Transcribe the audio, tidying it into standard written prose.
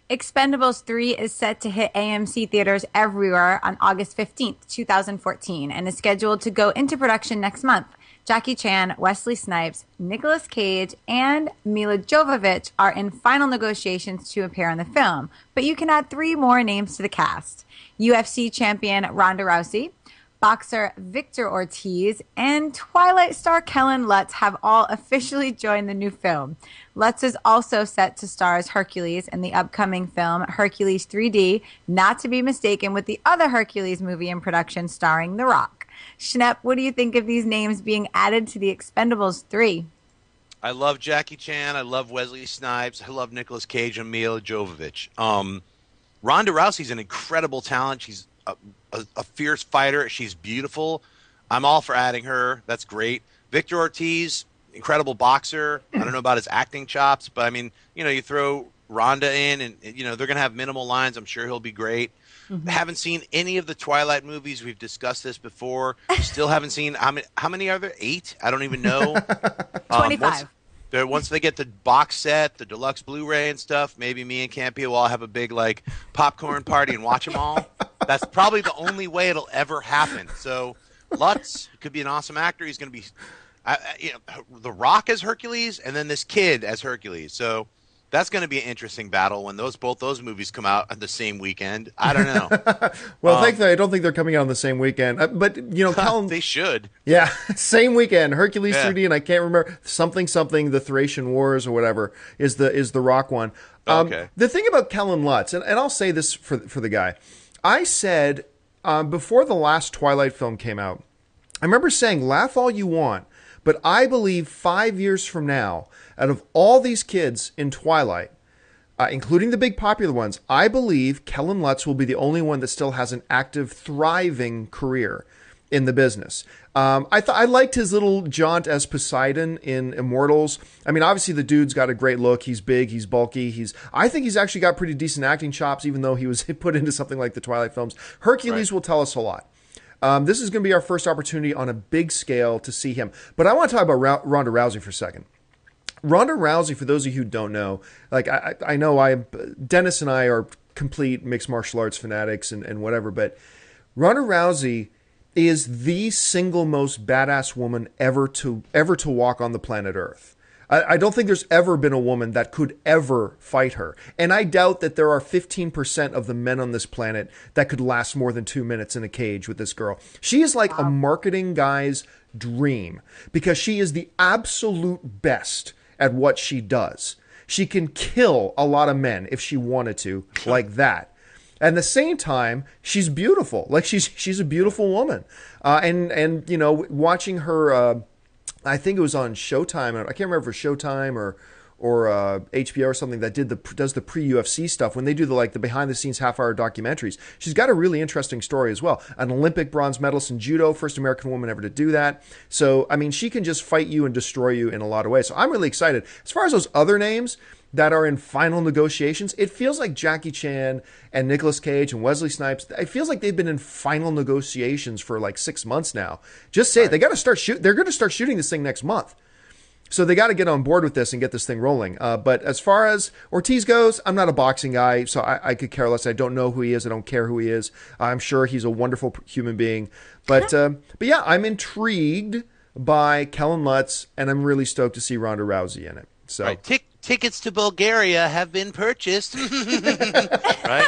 Expendables 3 is set to hit AMC theaters everywhere on August 15th, 2014, and is scheduled to go into production next month. Jackie Chan, Wesley Snipes, Nicolas Cage, and Milla Jovovich are in final negotiations to appear in the film, but you can add 3 more names to the cast. UFC champion Ronda Rousey, boxer Victor Ortiz, and Twilight star Kellan Lutz have all officially joined the new film. Lutz is also set to star as Hercules in the upcoming film Hercules 3D, not to be mistaken with the other Hercules movie in production starring The Rock. Schnepp, what do you think of these names being added to the Expendables 3? I love Jackie Chan. I love Wesley Snipes. I love Nicolas Cage and Milla Jovovich. Ronda Rousey's an incredible talent. She's a fierce fighter. She's beautiful. I'm all for adding her. That's great. Victor Ortiz, incredible boxer. I don't know about his acting chops, but I mean, you throw Ronda in and, they're going to have minimal lines. I'm sure he'll be great. Mm-hmm. Haven't seen any of the Twilight movies. We've discussed this before. Still haven't seen, how many are there? 8? I don't even know. 25. Once they get the box set, the deluxe Blu-ray and stuff, maybe me and Campy will all have a big popcorn party and watch them all. That's probably the only way it'll ever happen. So Lutz could be an awesome actor. He's going to be, The Rock as Hercules, and then this kid as Hercules. So that's going to be an interesting battle when both those movies come out at the same weekend. I don't know. Well, thankfully, I don't think they're coming out on the same weekend. But Kellan, they should. Yeah, same weekend. Hercules 3D, and I can't remember something. The Thracian Wars or whatever is the Rock one. Okay. The thing about Kellan Lutz, and I'll say this for the guy, I said before the last Twilight film came out, I remember saying, laugh all you want, but I believe 5 years from now, out of all these kids in Twilight, including the big popular ones, I believe Kellan Lutz will be the only one that still has an active, thriving career in the business. I liked his little jaunt as Poseidon in Immortals. I mean, obviously the dude's got a great look. He's big, he's bulky. I think he's actually got pretty decent acting chops, even though he was put into something like the Twilight films. Hercules will tell us a lot. This is going to be our first opportunity on a big scale to see him. But I want to talk about Ronda Rousey for a second. Ronda Rousey, for those of you who don't know, I know Dennis and I are complete mixed martial arts fanatics and whatever, but Ronda Rousey is the single most badass woman ever to walk on the planet Earth. I don't think there's ever been a woman that could ever fight her. And I doubt that there are 15% of the men on this planet that could last more than 2 minutes in a cage with this girl. She is like a marketing guy's dream because she is the absolute best at what she does. She can kill a lot of men if she wanted to, like that. At the same time, she's beautiful. Like she's a beautiful woman. And watching her, I think it was on Showtime. I can't remember if it was Showtime or HBO or something that does the pre-UFC stuff when they do the behind the scenes half-hour documentaries. She's got a really interesting story as well. An Olympic bronze medalist in judo, first American woman ever to do that. So I mean, she can just fight you and destroy you in a lot of ways. So I'm really excited. As far as those other names that are in final negotiations, it feels like Jackie Chan and Nicolas Cage and Wesley Snipes, it feels like they've been in final negotiations for 6 months now. Just say it. They got to start they're going to start shooting this thing next month. So they got to get on board with this and get this thing rolling. But as far as Ortiz goes, I'm not a boxing guy, so I could care less. I don't know who he is. I don't care who he is. I'm sure he's a wonderful human being. But yeah, I'm intrigued by Kellan Lutz, and I'm really stoked to see Ronda Rousey in it. So tickets to Bulgaria have been purchased. Right?